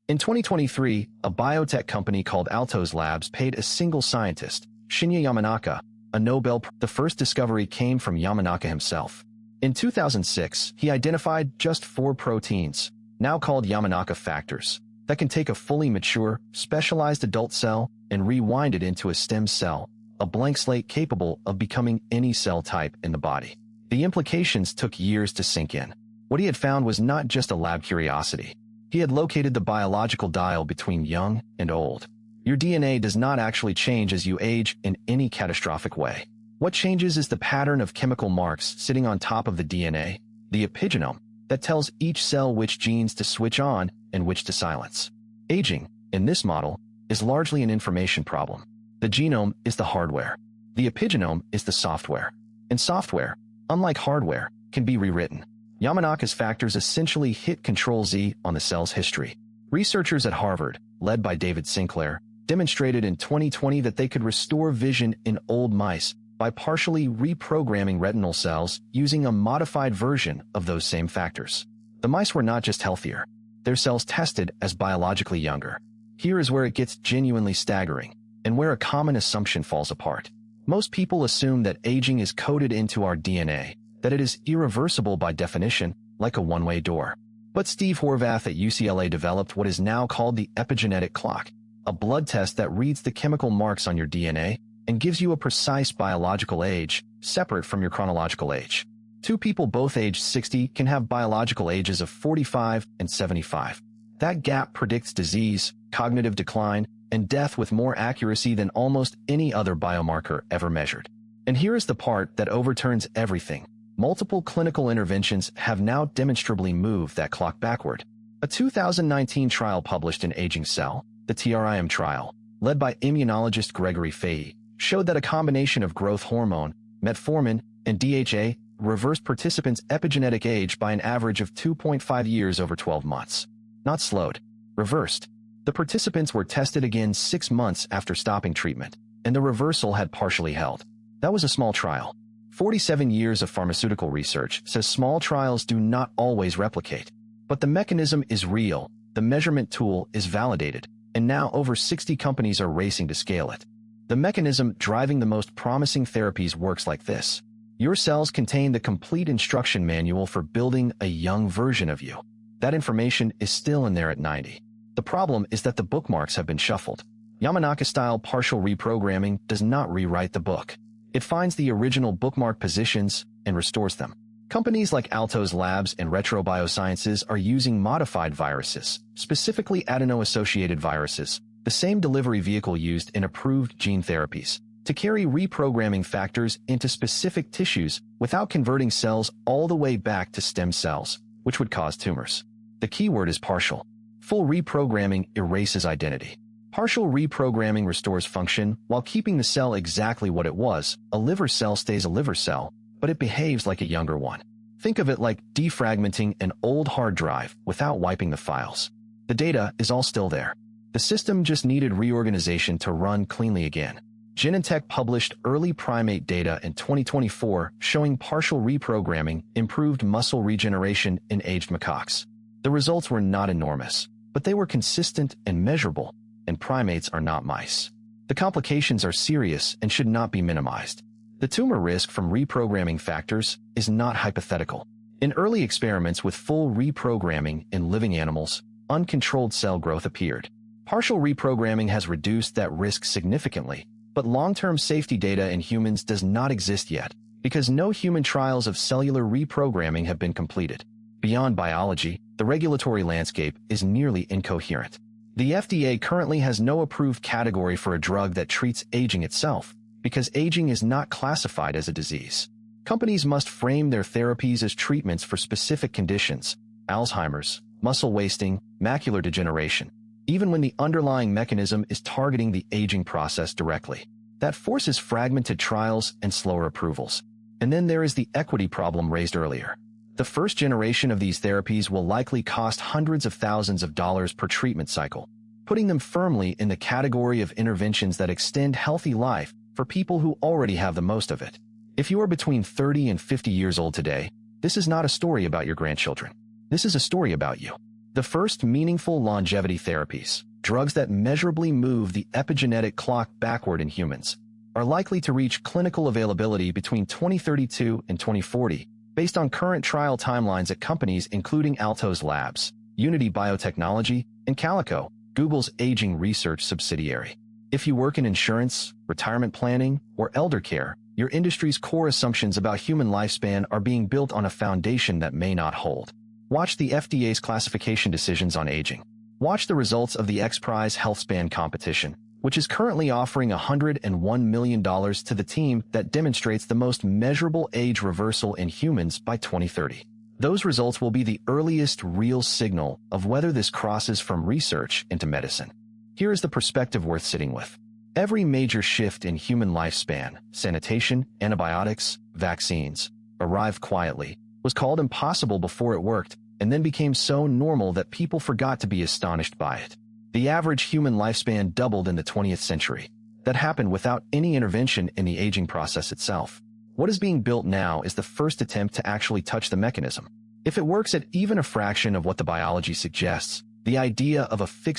In 2023, a biotech company called Altos Labs paid a single scientist, Shinya Yamanaka, a Nobel Prize. The first discovery came from Yamanaka himself. In 2006, he identified just 4 proteins, now called Yamanaka factors, that can take a fully mature, specialized adult cell and rewind it into a stem cell, a blank slate capable of becoming any cell type in the body. The implications took years to sink in. What he had found was not just a lab curiosity. He had located the biological dial between young and old. Your DNA does not actually change as you age in any catastrophic way. What changes is the pattern of chemical marks sitting on top of the DNA, the epigenome, that tells each cell which genes to switch on and which to silence. Aging, in this model, is largely an information problem. The genome is the hardware. The epigenome is the software. And software, unlike hardware, can be rewritten. Yamanaka's factors essentially hit Control-Z on the cell's history. Researchers at Harvard, led by David Sinclair, demonstrated in 2020 that they could restore vision in old mice by partially reprogramming retinal cells using a modified version of those same factors. The mice were not just healthier. Their cells tested as biologically younger. Here is where it gets genuinely staggering, and where a common assumption falls apart. Most people assume that aging is coded into our DNA, that it is irreversible by definition, like a one-way door. But Steve Horvath at UCLA developed what is now called the Epigenetic Clock, a blood test that reads the chemical marks on your DNA and gives you a precise biological age, separate from your chronological age. 2 people both aged 60 can have biological ages of 45 and 75. That gap predicts disease, cognitive decline, and death with more accuracy than almost any other biomarker ever measured. And here is the part that overturns everything. Multiple clinical interventions have now demonstrably moved that clock backward. A 2019 trial published in Aging Cell, the TRIM trial, led by immunologist Gregory Fahey, showed that a combination of growth hormone, metformin, and DHA reversed participants' epigenetic age by an average of 2.5 years over 12 months. Not slowed, reversed. The participants were tested again 6 months after stopping treatment, and the reversal had partially held. That was a small trial. 47 years of pharmaceutical research says small trials do not always replicate. But the mechanism is real, the measurement tool is validated, and now over 60 companies are racing to scale it. The mechanism driving the most promising therapies works like this. Your cells contain the complete instruction manual for building a young version of you. That information is still in there at 90. The problem is that the bookmarks have been shuffled. Yamanaka-style partial reprogramming does not rewrite the book. It finds the original bookmark positions and restores them. Companies like Altos Labs and Retro Biosciences are using modified viruses, specifically adeno-associated viruses, the same delivery vehicle used in approved gene therapies, to carry reprogramming factors into specific tissues without converting cells all the way back to stem cells, which would cause tumors. The keyword is partial. Full reprogramming erases identity. Partial reprogramming restores function while keeping the cell exactly what it was. A liver cell stays a liver cell, but it behaves like a younger one. Think of it like defragmenting an old hard drive without wiping the files. The data is all still there. The system just needed reorganization to run cleanly again. Genentech published early primate data in 2024 showing partial reprogramming improved muscle regeneration in aged macaques. The results were not enormous, but they were consistent and measurable, and primates are not mice. The complications are serious and should not be minimized. The tumor risk from reprogramming factors is not hypothetical. In early experiments with full reprogramming in living animals, uncontrolled cell growth appeared. Partial reprogramming has reduced that risk significantly, but long-term safety data in humans does not exist yet, because no human trials of cellular reprogramming have been completed. Beyond biology, the regulatory landscape is nearly incoherent. The FDA currently has no approved category for a drug that treats aging itself, because aging is not classified as a disease. Companies must frame their therapies as treatments for specific conditions, Alzheimer's, muscle wasting, macular degeneration, even when the underlying mechanism is targeting the aging process directly. That forces fragmented trials and slower approvals. And then there is the equity problem raised earlier. The first generation of these therapies will likely cost hundreds of thousands of dollars per treatment cycle, putting them firmly in the category of interventions that extend healthy life for people who already have the most of it. If you are between 30 and 50 years old today, this is not a story about your grandchildren. This is a story about you. The first meaningful longevity therapies, drugs that measurably move the epigenetic clock backward in humans, are likely to reach clinical availability between 2032 and 2040, based on current trial timelines at companies including Altos Labs, Unity Biotechnology, and Calico, Google's aging research subsidiary. If you work in insurance, retirement planning, or elder care, your industry's core assumptions about human lifespan are being built on a foundation that may not hold. Watch the FDA's classification decisions on aging. Watch the results of the XPRIZE HealthSpan competition, which is currently offering $101 million to the team that demonstrates the most measurable age reversal in humans by 2030. Those results will be the earliest real signal of whether this crosses from research into medicine. Here is the perspective worth sitting with. Every major shift in human lifespan, sanitation, antibiotics, vaccines, arrived quietly, was called impossible before it worked, and then became so normal that people forgot to be astonished by it. The average human lifespan doubled in the 20th century. That happened without any intervention in the aging process itself. What is being built now is the first attempt to actually touch the mechanism. If it works at even a fraction of what the biology suggests, the idea of a fixed